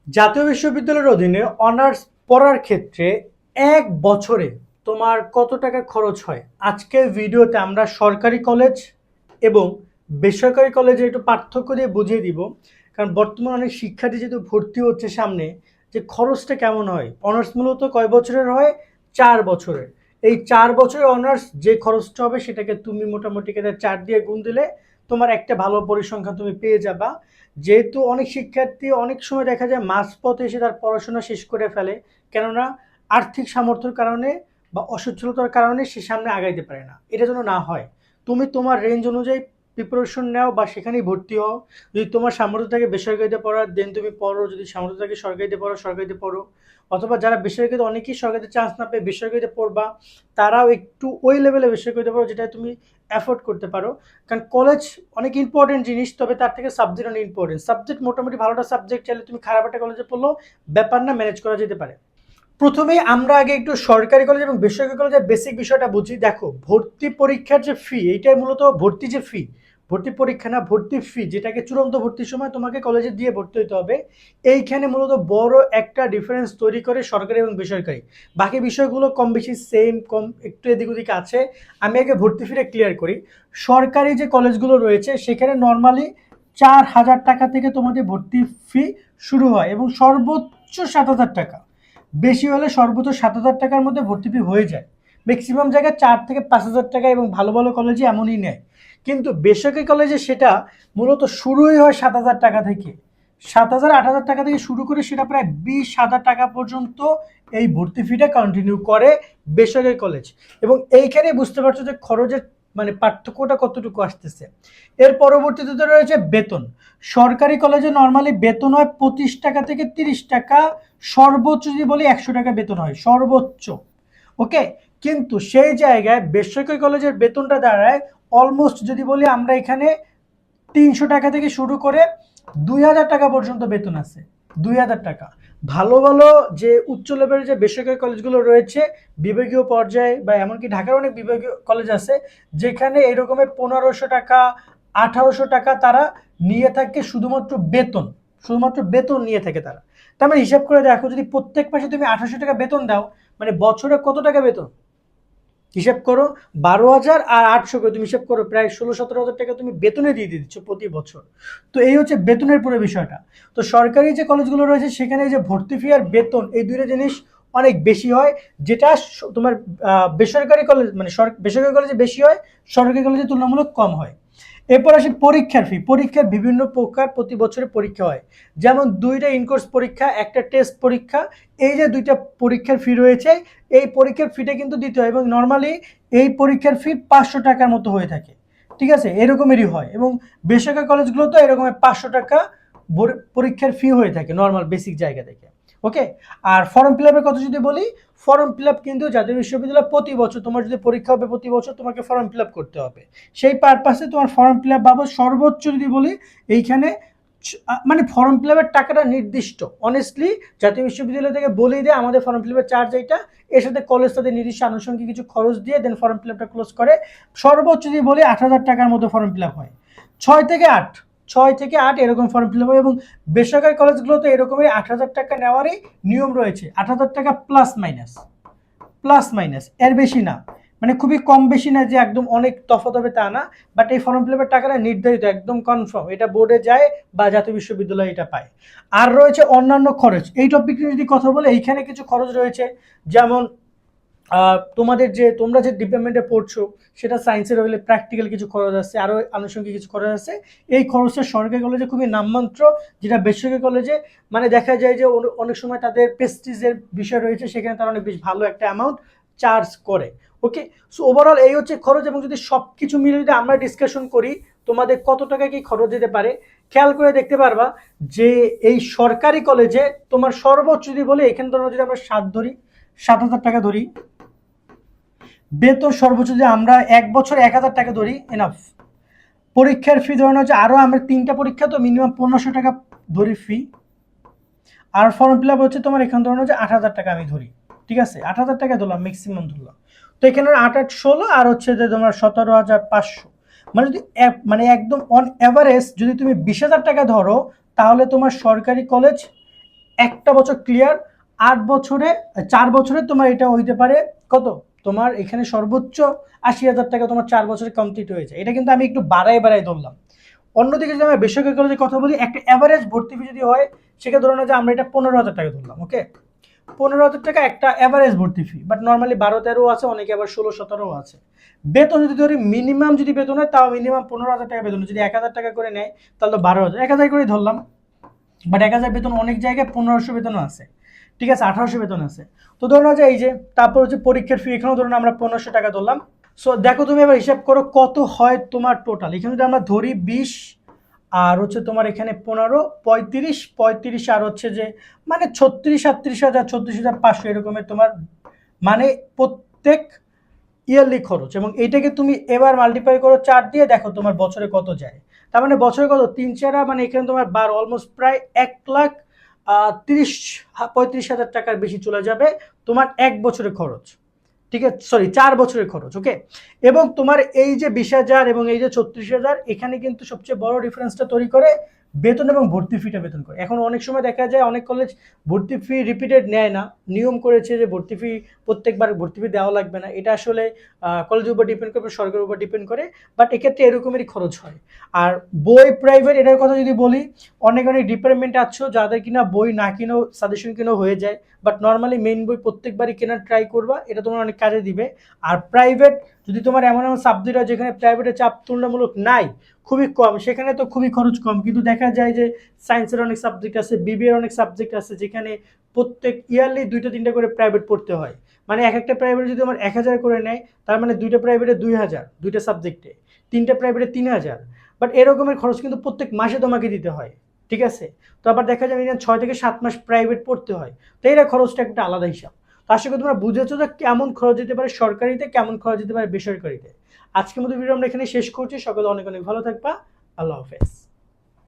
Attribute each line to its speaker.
Speaker 1: জাতীয় বিশ্ববিদ্যালয়ের অধীনে অনার্স পড়ার ক্ষেত্রে ১ বছরে তোমার কত টাকা খরচ হয়? আজকের ভিডিওতে আমরা সরকারি কলেজ এবং বেসরকারি কলেজে একটু পার্থক্য দিয়ে বুঝিয়ে দিব। কারণ বর্তমানে অনেক শিক্ষার্থী যেহেতু ভর্তি হচ্ছে সামনে, যে খরচটা কেমন হয়। অনার্স মূলত কয় বছরের হয়? ৪ বছরের। এই ৪ বছরে অনার্স যে খরচটা হবে সেটাকে তুমি মোটামুটি ৪ দিয়ে গুণ দিলে তোমার একটা ভালো পরিসংখ্যান তুমি পেয়ে যাবা। যেহেতু অনেক শিক্ষার্থী অনেক সময় দেখা যায় মাঝপথে এসে তার পড়াশোনা শেষ করে ফেলে, কেননা আর্থিক সামর্থ্যের কারণে বা অসচ্ছলতার কারণে সে সামনে আগাইতে পারে না। এটা যেন না হয়, তুমি তোমার রেঞ্জ অনুযায়ী প্রিপারেশন নাও বা সেখানেই ভর্তি হও। যদি তোমার সামর্থ্য থাকে বেসরকারিতে পড়ার, দেন তুমি পড়ো। যদি সামর্থ্য থাকে সরকারিতে পড়ো, সরকারিতে পড়ো। অথবা যারা বেসরকারিতে অনেকেই সরকারিতে চান্স না পেয়ে বেসরকারিতে পড়বা, তারাও একটু ওই লেভেলে বেসরকারিতে পড়ো যেটা তুমি অ্যাফোর্ড করতে পারো। কারণ কলেজ অনেক ইম্পর্টেন্ট জিনিস, তবে তার থেকে সাবজেক্ট অনেক ইম্পর্টেন্ট। সাবজেক্ট মোটামুটি ভালোটা সাবজেক্ট চাইলে তুমি খারাপ একটা কলেজে পড়লেও ব্যাপার না, ম্যানেজ করা যেতে পারে। প্রথমেই আমরা আগে একটু সরকারি কলেজ এবং বেসরকারি কলেজের বেসিক বিষয়টা বুঝি। দেখো, ভর্তি পরীক্ষার যে ফি, এইটাই মূলত ভর্তি যে ফি, ভর্তি পরীক্ষা না, ভর্তি ফি, যেটাকে চূড়ান্ত ভর্তির সময় তোমাকে কলেজে দিয়ে ভর্তি হতে হবে। এইখানে মূলত বড় একটা ডিফারেন্স তৈরি করে সরকারি এবং বেসরকারি। বাকি বিষয়গুলো কম বেশি সেম, কম একটু এদিক ওদিক আছে। আমি আগে ভর্তি ফিটা ক্লিয়ার করি। সরকারি যে কলেজগুলো রয়েছে সেখানে নর্মালি ৪,০০০ টাকা থেকে তোমাদের ভর্তি ফি শুরু হয় এবং সর্বোচ্চ ৭,০০০ টাকা। বেশি হলে সর্বোচ্চ ৭,০০০ টাকার মধ্যে ভর্তি ফি হয়ে যায়। ম্যাক্সিমাম জায়গায় ৪ থেকে ৫,০০০ টাকা এবং ভালো ভালো কলেজে এমনই নেয়। কিন্তু বেসরকারি কলেজে সেটা মূলত শুরুই হয় ৭,০০০ টাকা থেকে। ৭,০০০ ৮,০০০ টাকা থেকে শুরু করে সেটা প্রায় ২০,০০০ টাকা পর্যন্ত এই ভর্তি ফিটা কন্টিনিউ করে বেসরকারি কলেজ। এবং এইখানে বুঝতে পারছো যে খরচের মানে পার্থক্যটা কতটুকু আসতেছে। এর পরবর্তীতে রয়েছে বেতন। সরকারি কলেজে নর্মালি বেতন হয় ২৫ টাকা থেকে ৩০ টাকা, সর্বোচ্চ যদি বলি ১০০ টাকা বেতন হয় সর্বোচ্চ। ওকে। কিন্তু সেই জায়গায় বেসরকারি কলেজের বেতনটা দাঁড়ায় অলমোস্ট, যদি বলি আমরা এখানে ৩০০ টাকা থেকে শুরু করে ২,০০০ টাকা পর্যন্ত বেতন আছে। ২,০০০ টাকা। ভালো ভালো যে উচ্চ লেভেলের যে বেসরকারি কলেজগুলো রয়েছে বিভাগীয় পর্যায়ে, বা এমনকি ঢাকার অনেক বিভাগীয় কলেজ আছে যেখানে এরকমের ১৫০০ টাকা ১৮০০ টাকা তারা নিয়ে থাকে শুধুমাত্র বেতন। শুধুমাত্র বেতন নিয়ে থাকে তারা। তার মানে হিসাব করে দেখো, যদি প্রত্যেক মাসে তুমি ১৮০০ টাকা বেতন দাও, মানে বছরে কত টাকা বেতন হিসাব করো। ১২,০০০ আর ৮০০ করে তুমি হিসাব করো, প্রায় ১৬-১৭ হাজার টাকা তুমি বেতনে দিয়ে দিচ্ছ প্রতি বছর। তো এই হচ্ছে বেতনের পুরো বিষয়টা। তো সরকারি যে কলেজগুলো রয়েছে সেখানে যে ভর্তি ফি আর বেতন, এই দুইটা জিনিস অনেক বেশি হয়। যেটা তোমার বেসরকারি কলেজ মানে বেসরকারি কলেজে বেশি হয়, সরকারি কলেজে তুলনামূলক কম হয়। এরপর আসি পরীক্ষার ফি। পরীক্ষার বিভিন্ন প্রকার প্রতি বছরে পরীক্ষা হয়। যেমন দুইটা ইনকোর্স পরীক্ষা, একটা টেস্ট পরীক্ষা। এই যে দুইটা পরীক্ষার ফি রয়েছে, এই পরীক্ষার ফিটা কিন্তু দিতে হয় এবং নর্মালি এই পরীক্ষার ফি ৫০০ টাকার মতো হয়ে থাকে। ঠিক আছে, এরকমেরই হয় এবং বেসরকারি কলেজগুলো তো এরকমের ৫০০ টাকা পরীক্ষার ফি হয়ে থাকে নর্মাল বেসিক জায়গা থেকে। ওকে। আর ফর্ম ফিল আপের কথা যদি বলি, ফর্ম ফিল আপ কিন্তু জাতীয় বিশ্ববিদ্যালয় প্রতি বছর, তোমার যদি পরীক্ষা হবে প্রতি বছর তোমাকে ফর্ম ফিল আপ করতে হবে। সেই পারপাসে তোমার ফর্ম ফিল আপ বাবদ সর্বোচ্চ যদি বলি এইখানে মানে ফর্ম ফিল আপের টাকাটা নির্দিষ্ট। অনেস্টলি জাতীয় বিশ্ববিদ্যালয় থেকে বলেই দেয় আমাদের ফর্ম ফিল আপের চার্জ এইটা। এর সাথে কলেজ তাদের নির্দিষ্ট আনুষঙ্গিক কিছু খরচ দিয়ে দেন ফর্ম ফিল আপটা ক্লোজ করে। সর্বোচ্চ যদি বলি ৮,০০০ টাকার মতো ফর্ম ফিল আপ হয়। ৬ থেকে ৮, ৬ থেকে ৮ এরকম ফর্ম ফিল আপ হয় এবং বেসরকারি কলেজগুলোতে এরকমই ৮,০০০ টাকা নেওয়ারই নিয়ম রয়েছে। ৮,০০০ টাকা প্লাস মাইনাস, প্লাস মাইনাস, এর বেশি না। মানে খুবই কম বেশি না যে একদম অনেক তফাৎ হবে তা না। বাট এই ফর্ম ফিল আপের টাকাটা নির্ধারিত, একদম কনফার্ম, এটা বোর্ডে যায় বা জাতীয় বিশ্ববিদ্যালয় এটা পায়। আর রয়েছে অন্যান্য খরচ। এই টপিকে যদি কথা বলে, এইখানে কিছু খরচ রয়েছে। যেমন তোমাদের যে তোমরা যে ডিপার্টমেন্টে পড়ছো সেটা সায়েন্সের হলে প্র্যাকটিক্যাল কিছু খরচ আছে, আরও আনুষঙ্গিক কিছু খরচ আছে। এই খরচটা সরকারি কলেজে খুবই নামমাত্র, যেটা বেসরকারি কলেজে মানে দেখা যায় যে অনেক সময় তাদের প্রেস্টিজের বিষয় রয়েছে, সেখানে তারা অনেক বেশ ভালো একটা অ্যামাউন্ট চার্জ করে। ওকে। সো ওভারঅল এই হচ্ছে খরচ। এবং যদি সব কিছু মিলে যদি আমরা ডিসকাশন করি তোমাদের কত টাকা কি খরচ যেতে পারে, খেয়াল করে দেখতে পারবা যে এই সরকারি কলেজে তোমার সর্বোচ্চ যদি বলি, এখানে ধরো যদি আমরা ধরি ৭,০০০ টাকা ধরি, বেতন সর্বোচ্চ যদি আমরা ১ বছর ১,০০০ টাকা ধরি এনাফ। পরীক্ষার ফি ধরানো হচ্ছে আরও, আমরা ৩টা পরীক্ষা তো মিনিমাম ১৫০০ টাকা ধরি ফি। আর ফর্ম ফিল আপ হচ্ছে তোমার এখানে ধরানো হচ্ছে ৮,০০০ টাকা আমি ধরি। ঠিক আছে, ৮,০০০ টাকা ধরলাম, ম্যাক্সিমাম ধরলাম। তো এখানে ৮-৮-১৬ আর হচ্ছে যে তোমার ১৭,৫০০। মানে যদি মানে একদম অন অ্যাভারেজ যদি তুমি ২০,০০০ টাকা ধরো, তাহলে তোমার সরকারি কলেজ একটা বছর ক্লিয়ার, 8 বছরে 4 বছরে তোমার এটা হইতে পারে কত, তোমার এখানে সর্বোচ্চ 80,000 টাকা তোমার 4 বছরে কমপ্লিট হয়ে যায়। এটা কিন্তু আমি একটু বাড়াই ধরলাম। অন্যদিকে যদি আমরা বেসরকারি কলেজের কথা বলি, একটা অ্যাভারেজ ভর্তি ফি যদি হয়, সেক্ষেত্রে ধরুন যে আমরা এটা 15,000 টাকা ধরলাম, ওকে, 15,000 টাকা একটা অ্যাভারেজ ভর্তি ফি, বাট নর্মালি 12-13 আছে, অনেকে আবার 16-17 আছে। বেতন যদি ধরি, মিনিমাম যদি বেতন হয় তাও মিনিমাম 15,000 টাকা বেতন, যদি 1,000 টাকা করে নেয় তাহলে তো 12,000, 1,000 করেই ধরলাম। বাট 1,000 বেতন অনেক জায়গায় 1,500 বেতনও আছে, ঠিক আছে, 1,800 বেতন আছে। তো ধরুন যে এই যে, তারপর হচ্ছে পরীক্ষার ফি, এখানেও ধরুন আমরা 1,500 টাকা ধরলাম। সো দেখো তুমি এবার হিসাব করো কত হয় তোমার টোটাল। এখানে যদি আমরা ধরি 20, আর হচ্ছে তোমার এখানে 15, 35 আর হচ্ছে যে মানে 36-38,000, 36,500 এরকমের তোমার মানে প্রত্যেক ইয়ারলি খরচ। এবং এইটাকে তুমি এবার মাল্টিপ্লাই করো 4 দিয়ে, দেখো তোমার বছরে কত যায়। তার মানে বছরে কত, 3-4, মানে এখানে তোমার 12, অলমোস্ট প্রায় 1,30,000-35,000 টাকার বেশি চলে যাবে তোমার 1 বছরের খরচ, ঠিক আছে, সরি 4 বছরের খরচ, ওকে। এবং তোমার এই যে 20,000 এবং এই যে 36,000, এখানে কিন্তু সবচেয়ে বড় ডিফারেন্সটা তৈরি করে বেতন এবং ভর্তি ফিটা বেতন করে। এখন অনেক সময় দেখা যায় অনেক কলেজ ভর্তি ফি রিপিটেড নেয় না, নিয়ম করেছে যে ভর্তি ফি প্রত্যেকবার ভর্তি ফি দেওয়া লাগবে না। এটা আসলে কলেজের উপর ডিপেন্ড করবে, সরকারের উপর ডিপেন্ড করে, বাট এক্ষেত্রে এরকমই খরচ হয়। আর বই প্রাইভেট এটার কথা যদি বলি, অনেক ডিপার্টমেন্ট আছে যাদের কিনা বই না কিনেও সাজেশন কিনেও হয়ে যায়, বাট নর্মালি মেইন বই প্রত্যেকবারই কেনার ট্রাই করবা, এটা তোমার অনেক কাজে দিবে। আর প্রাইভেট যদি তোমার এমন এমন সাবজেক্ট হয় যেখানে প্রাইভেটের চাপ তুলনামূলক নাই, খুবই কম, সেখানে তো খুবই খরচ কম। কিন্তু দেখা যায় যে সায়েন্সের অনেক সাবজেক্ট আছে, বিবিএর অনেক সাবজেক্ট আছে, যেখানে প্রত্যেক ইয়ারলি 2-3টা করে প্রাইভেট পড়তে হয়। মানে এক একটা প্রাইভেটে যদি আমার 1,000 করে নেয়, তার মানে 2টা প্রাইভেটে 2,000, 2টা সাবজেক্টে, 3টা প্রাইভেটে 3,000। বাট এরকমের খরচ কিন্তু প্রত্যেক মাসে তোমাকে দিতে হয়, ঠিক আছে। তো আবার দেখা যায় মিনিমাম 6 থেকে 7 মাস প্রাইভেট পড়তে হয়, তো এর খরচটা একটা আলাদা হিসাব। তো আশা করি তোমরা বুঝেছো যে কেমন খরচ দিতে পারে সরকারিতে, কেমন খরচ দিতে পারে বেসরকারিতে। আজকের মতো ভিডিও আমরা এখানে শেষ করছি। সকলে অনেক অনেক ভালো থাকবা। আল্লাহ হাফেজ।